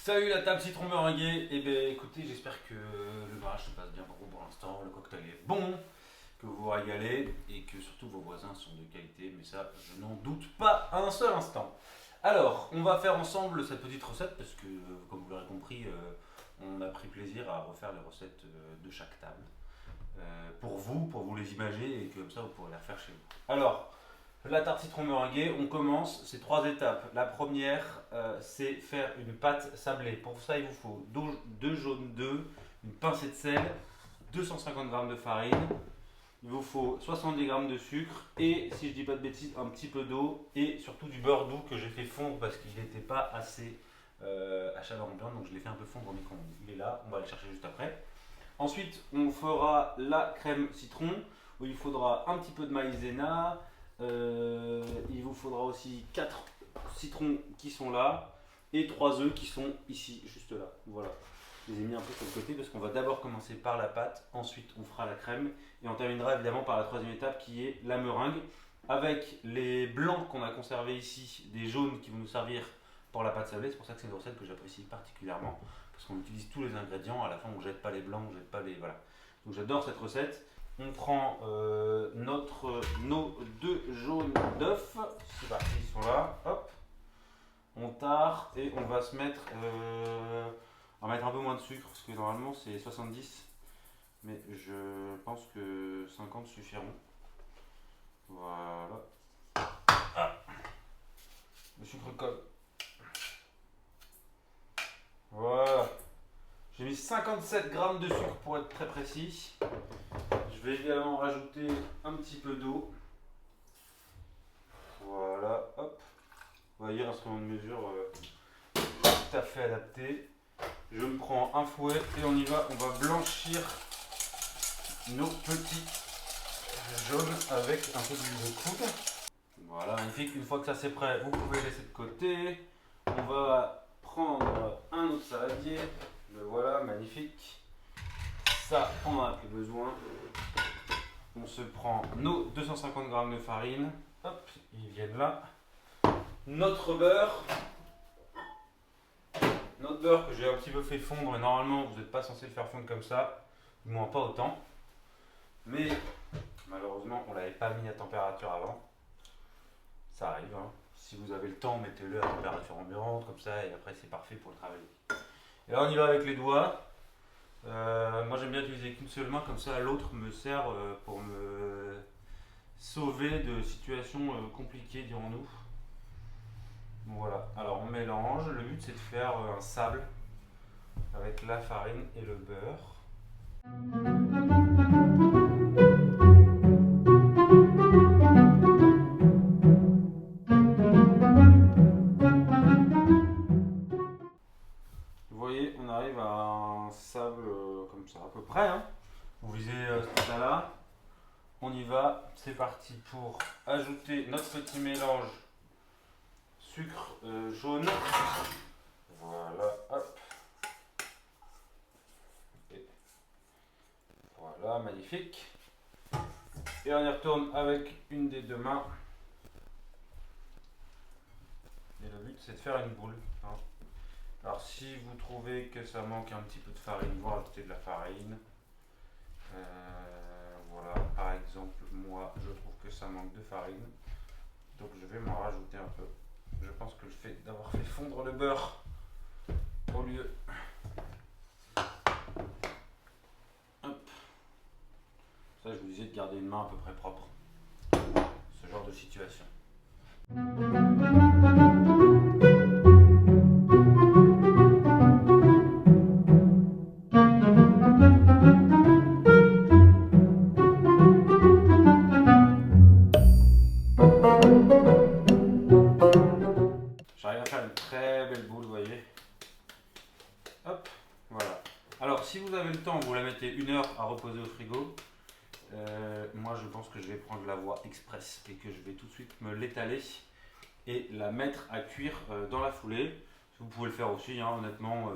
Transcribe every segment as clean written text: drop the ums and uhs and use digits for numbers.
Salut la table citron meringuée. Eh bien écoutez, j'espère que le mariage se passe bien pour l'instant, le cocktail est bon, que vous vous régalez et que surtout vos voisins sont de qualité, mais ça je n'en doute pas un seul instant. Alors, on va faire ensemble cette petite recette parce que, comme vous l'aurez compris, on a pris plaisir à refaire les recettes de chaque table pour vous les imager et que comme ça vous pourrez les refaire chez vous. Alors, la tarte citron meringuée, on commence, c'est 3 étapes. La première, c'est faire une pâte sablée. Pour ça, il vous faut 2 jaunes d'œufs, une pincée de sel, 250 g de farine, il vous faut 70 g de sucre et, si je dis pas de bêtises, un petit peu d'eau et surtout du beurre doux que j'ai fait fondre parce qu'il n'était pas assez à chaleur ambiante, donc je l'ai fait un peu fondre au micro-ondes. Il est là, on va le chercher juste après. Ensuite, on fera la crème citron où il faudra un petit peu de maïzena. Il vous faudra aussi 4 citrons qui sont là et 3 œufs qui sont ici, juste là. Voilà. Je les ai mis un peu sur le côté parce qu'on va d'abord commencer par la pâte, ensuite on fera la crème et on terminera évidemment par la troisième étape qui est la meringue avec les blancs qu'on a conservés ici, des jaunes qui vont nous servir pour la pâte sablée. C'est pour ça que c'est une recette que j'apprécie particulièrement parce qu'on utilise tous les ingrédients. À la fin, on ne jette pas les blancs, on ne jette pas les. Voilà. Donc j'adore cette recette. On prend nos 2 jaunes d'œufs, c'est parti, ils sont là, hop, on tare et on va se mettre, on va mettre un peu moins de sucre parce que normalement c'est 70, mais je pense que 50 suffiront. Voilà, ah, le sucre colle. Voilà, j'ai mis 57 g de sucre pour être très précis. Je vais également rajouter un petit peu d'eau. Voilà, hop. Vous voyez, l'instrument de mesure tout à fait adapté. Je me prends un fouet et on y va. On va blanchir nos petits jaunes avec un peu d'huile de coude. Voilà, magnifique. Une fois que ça c'est prêt, vous pouvez laisser de côté. On va prendre un autre saladier. Le voilà, magnifique. Ça, on en a plus besoin. On se prend nos 250 g de farine. Hop, ils viennent là. Notre beurre. Notre beurre que j'ai un petit peu fait fondre. Et normalement, vous n'êtes pas censé le faire fondre comme ça. Du moins pas autant. Mais malheureusement, on ne l'avait pas mis à température avant. Ça arrive. Hein. Si vous avez le temps, mettez-le à température ambiante. Comme ça, et après, c'est parfait pour le travailler. Et là, on y va avec les doigts. Moi j'aime bien utiliser qu'une seule main, comme ça l'autre me sert pour me sauver de situations compliquées, dirons-nous. Voilà, alors on mélange, le but c'est de faire un sable avec la farine et le beurre. Vous voyez, on arrive à un sable comme ça, à peu près. Hein. Vous visez ce état-là. On y va, c'est parti pour ajouter notre petit mélange sucre jaune. Voilà, hop. Et voilà, magnifique. Et on y retourne avec une des 2 mains. Et le but c'est de faire une boule. Hein. Alors si vous trouvez que ça manque un petit peu de farine, vous rajoutez de la farine. Voilà, par exemple, moi je trouve que ça manque de farine, donc je vais m'en rajouter un peu. Je pense que le fait d'avoir fait fondre le beurre au lieu. Hop. Ça, je vous disais de garder une main à peu près propre. Ce genre de situation. J'arrive à faire une très belle boule, vous voyez. Hop, voilà. Alors, si vous avez le temps, vous la mettez 1 heure à reposer au frigo. Moi, je pense que je vais prendre la voie express et que je vais tout de suite me l'étaler et la mettre à cuire dans la foulée. Vous pouvez le faire aussi, hein, honnêtement.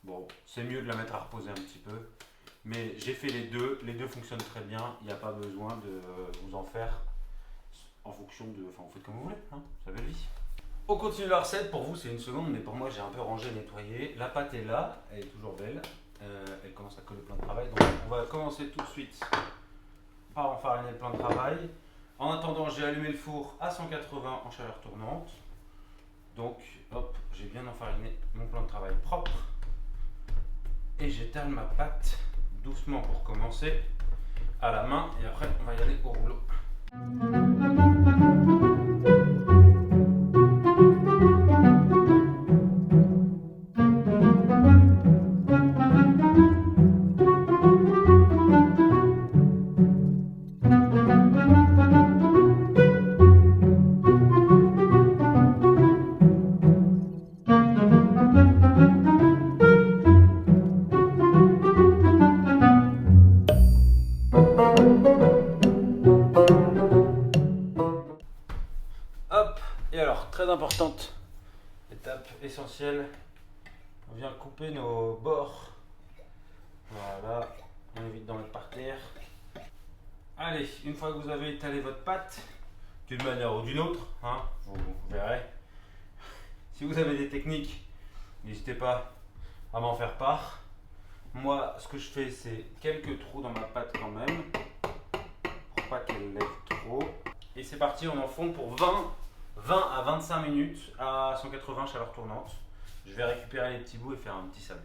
Bon, c'est mieux de la mettre à reposer un petit peu. Mais j'ai fait les deux fonctionnent très bien. Il n'y a pas besoin de vous en faire en fonction de. Enfin, vous faites comme vous voulez, hein, ça va vie. On continue la recette. Pour vous, c'est une seconde, mais pour moi, j'ai un peu rangé, nettoyé. La pâte est là, elle est toujours belle. Elle commence à coller plein de travail. Donc, on va commencer tout de suite par enfariner le plan de travail. En attendant, j'ai allumé le four à 180 en chaleur tournante. Donc, hop, j'ai bien enfariné mon plan de travail propre. Et j'étale ma pâte doucement pour commencer à la main. Et après, on va y aller au rouleau. Hop, et alors, très importante, étape essentielle, on vient couper nos bords. Voilà, on évite d'en mettre par terre. Allez, une fois que vous avez étalé votre pâte, d'une manière ou d'une autre, hein, vous verrez. Si vous avez des techniques, n'hésitez pas à m'en faire part. Moi, ce que je fais, c'est quelques trous dans ma pâte quand même, pour pas qu'elle lève trop. Et c'est parti, on enfonce pour 20 à 25 minutes à 180 chaleur tournante. Je vais récupérer les petits bouts et faire un petit sablé.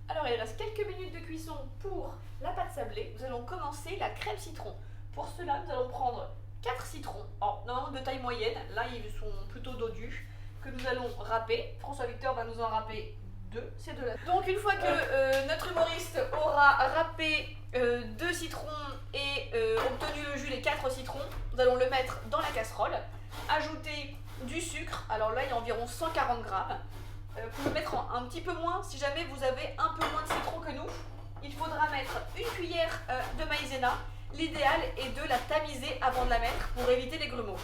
Alors il reste quelques minutes de cuisson pour la pâte sablée. Nous allons commencer la crème citron. Pour cela, nous allons prendre 4 citrons, normalement de taille moyenne. Là, ils sont plutôt dodus, que nous allons râper. François-Victor va nous en râper 2, c'est de là. Donc une fois que notre humoriste aura râpé 2 citrons et obtenu le jus des 4 citrons, nous allons le mettre dans la casserole, ajouter du sucre. Alors là, il y a environ 140 grammes. Vous pouvez mettre un petit peu moins si jamais vous avez un peu moins de citron que nous. Il faudra mettre une cuillère de maïzena. L'idéal est de la tamiser avant de la mettre pour éviter les grumeaux.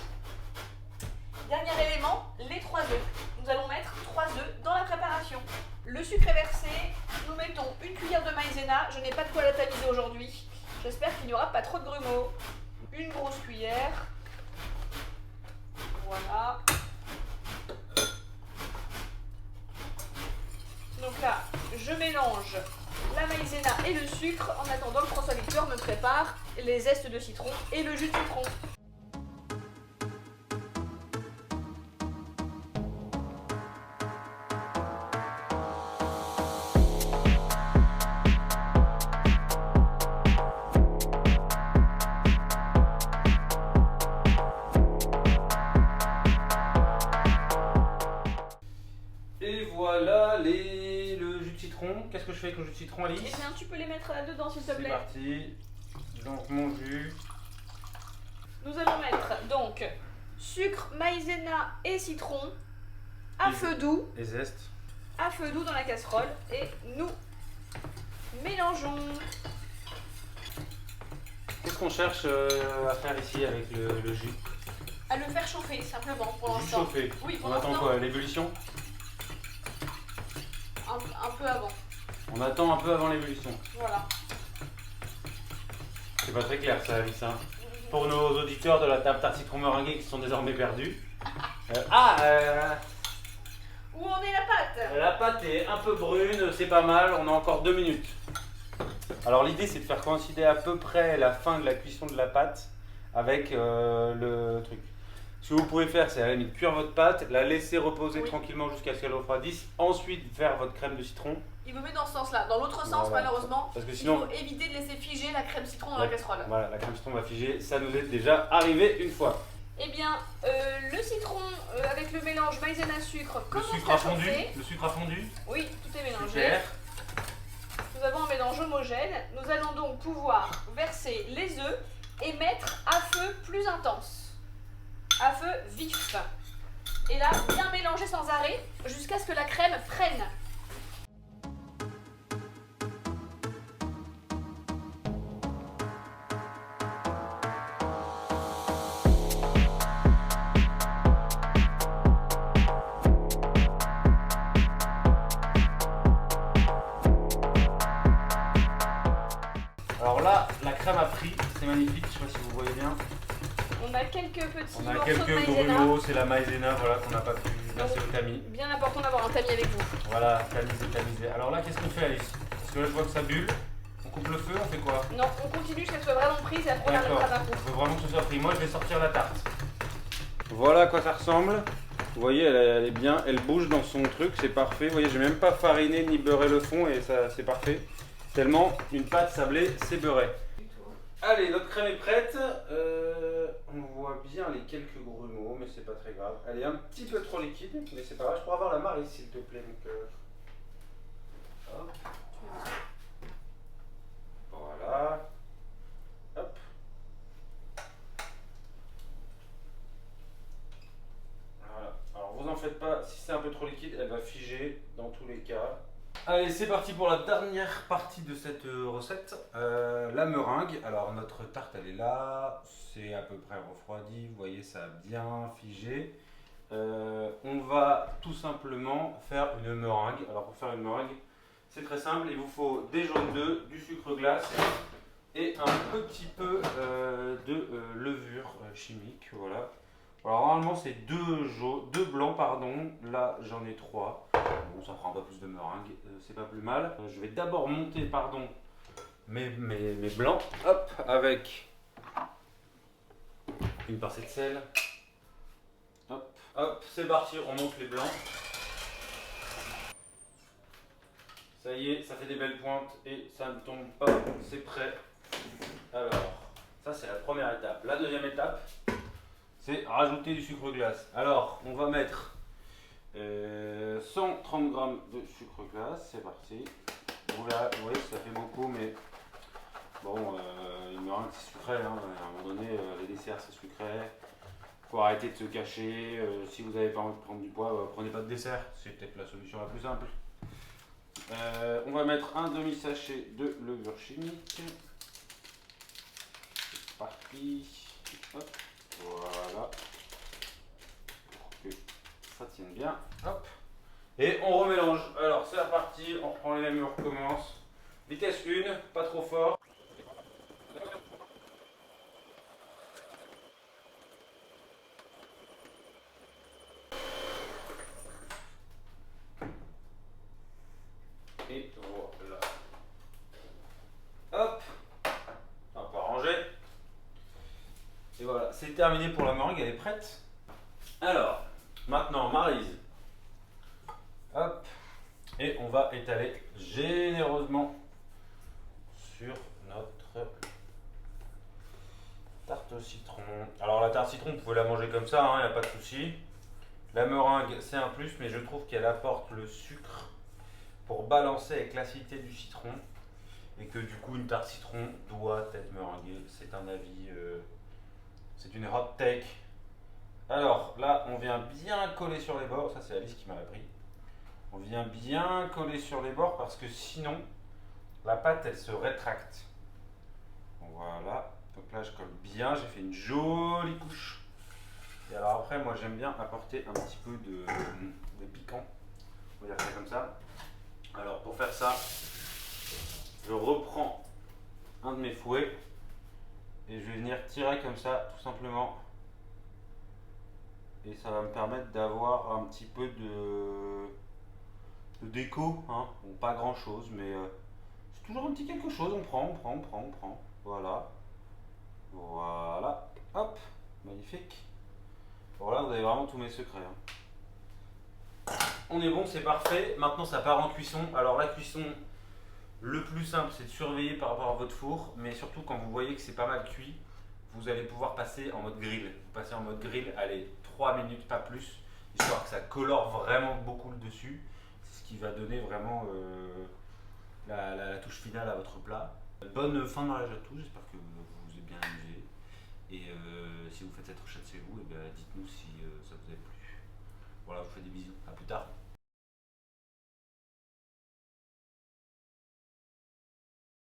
Dernier élément, les 3 œufs. Nous allons mettre 3 œufs dans la préparation. Le sucre est versé, nous mettons une cuillère de maïzena. Je n'ai pas de quoi la tamiser aujourd'hui. J'espère qu'il n'y aura pas trop de grumeaux. Une grosse cuillère. Voilà. Donc là, je mélange la maïzena et le sucre en attendant que François-Victor me prépare les zestes de citron et le jus de citron. Et voilà le jus de citron. Qu'est-ce que je fais avec le jus de citron, Alice? Eh bien, tu peux les mettre là-dedans, s'il te C'est plaît. parti. Donc mon jus. Nous allons mettre donc sucre, maïzena et citron à feu doux. Et zeste. À feu doux dans la casserole et nous mélangeons. Qu'est-ce qu'on cherche à faire ici avec le jus? À le faire chauffer simplement pour Jus l'instant. chauffé. Oui, pour On attend l'instant. quoi? L'ébullition? Un peu avant. On attend un peu avant l'ébullition. Voilà. C'est pas très clair ça, Alice. Hein. Pour nos auditeurs de la tarte citron meringuée qui sont désormais perdus. Où en est la pâte? La pâte est un peu brune, c'est pas mal, on a encore 2 minutes. Alors l'idée c'est de faire coïncider à peu près la fin de la cuisson de la pâte avec le truc. Ce que vous pouvez faire, c'est à la limite cuire votre pâte, la laisser reposer tranquillement jusqu'à ce qu'elle refroidisse, ensuite faire votre crème de citron. Il vaut mieux dans ce sens-là. Dans l'autre sens, Voilà. malheureusement, Parce que sinon, il faut éviter de laisser figer la crème citron dans la casserole. Voilà, la crème citron va figer, ça nous est déjà arrivé une fois. Eh bien, le citron avec le mélange maïzena-sucre Le commence sucre à a fondu, chauffer. le sucre a fondu. Oui, tout est mélangé. Super. Nous avons un mélange homogène. Nous allons donc pouvoir verser les œufs et mettre à feu plus intense, à feu vif. Et là, bien mélanger sans arrêt jusqu'à ce que la crème prenne. Alors là, la crème a pris, c'est magnifique, je sais pas si vous voyez bien. On a quelques petits On a morceaux quelques de maïzena. grumeaux, c'est la maïzena voilà, qu'on n'a pas pu verser au tamis. Bien important d'avoir un tamis avec vous. Voilà, tamisé. Alors là, qu'est-ce qu'on fait, Alice? Parce que là, je vois que ça bulle. On coupe le feu, on fait quoi? Non, on continue jusqu'à ce qu'elle soit vraiment prise et après on D'accord, arrêtera d'un coup. je veux vraiment que ce soit pris. Moi, je vais sortir la tarte. Voilà à quoi ça ressemble. Vous voyez, elle est bien, elle bouge dans son truc, c'est parfait. Vous voyez, j'ai même pas fariné ni beurré le fond et ça, c'est parfait. Tellement une pâte sablée, c'est beurré. Allez, notre crème est prête. On voit bien les quelques grumeaux, mais c'est pas très grave. Elle est un petit peu trop liquide, mais c'est pas grave. Je pourrais avoir la Marie, s'il te plaît, mon cœur. Hop. Voilà. Hop. Voilà. Alors, vous en faites pas. Si c'est un peu trop liquide, elle va figer dans tous les cas. Allez, c'est parti pour la dernière partie de cette recette, la meringue. Alors notre tarte elle est là, c'est à peu près refroidi, vous voyez ça a bien figé. On va tout simplement faire une meringue. Alors pour faire une meringue, c'est très simple, il vous faut des jaunes d'œufs, du sucre glace et un petit peu de levure chimique, voilà. Alors normalement c'est deux blancs pardon, là j'en ai 3. Bon ça fera un peu plus de meringue, c'est pas plus mal. Je vais d'abord monter pardon mes blancs, hop, avec une pincée de sel. Hop, hop, c'est parti, on monte les blancs. Ça y est, ça fait des belles pointes et ça ne tombe pas, c'est prêt. Alors, ça c'est la première étape. La deuxième étape, c'est rajouter du sucre glace. Alors, on va mettre 130 g de sucre glace, c'est parti. Bon, là, vous voyez, ça fait beaucoup, mais bon, une meringue c'est sucré, hein. À un moment donné, les desserts c'est sucré. Faut arrêter de se cacher. Si vous n'avez pas envie de prendre du poids, prenez pas de dessert, c'est peut-être la solution la plus simple. On va mettre un demi-sachet de levure chimique. C'est parti. Hop. Voilà, pour que ça tienne bien. Hop. Et on remélange. Alors c'est parti, on reprend les mêmes et on recommence. Vitesse 1, pas trop fort. Et voilà. Hop. On peut ranger. Et voilà, c'est terminé pour la meringue, elle est prête. Alors, maintenant, Maryse. Hop. Et on va étaler généreusement sur notre tarte au citron. Alors la tarte citron, vous pouvez la manger comme ça, il n'y a pas de souci. La meringue, c'est un plus, mais je trouve qu'elle apporte le sucre pour balancer avec l'acidité du citron. Et que du coup, une tarte citron doit être meringuée. C'est un avis, c'est une hot take. Alors là, on vient bien coller sur les bords. Ça, c'est Alice qui m'a appris. On vient bien coller sur les bords parce que sinon, la pâte, elle se rétracte. Voilà. Donc là, je colle bien. J'ai fait une jolie couche. Et alors après, moi, j'aime bien apporter un petit peu de piquant. On va dire ça comme ça. Alors pour faire ça, je reprends un de mes fouets et je vais venir tirer comme ça, tout simplement. Et ça va me permettre d'avoir un petit peu de déco, hein. Bon, pas grand chose, mais c'est toujours un petit quelque chose. On prend. Voilà. Voilà. Hop. Magnifique. Voilà, vous avez vraiment tous mes secrets, hein. On est bon, c'est parfait. Maintenant, ça part en cuisson. Alors la cuisson, le plus simple, c'est de surveiller par rapport à votre four, mais surtout quand vous voyez que c'est pas mal cuit, vous allez pouvoir passer en mode grill. Vous passez en mode grill, allez, 3 minutes, pas plus, histoire que ça colore vraiment beaucoup le dessus. C'est ce qui va donner vraiment la touche finale à votre plat. Bonne fin de mariage à tous, j'espère que vous vous êtes bien amusé. Et si vous faites cette recette chez vous, dites-nous si ça vous a plu. Voilà, je vous fais des bisous, à plus tard.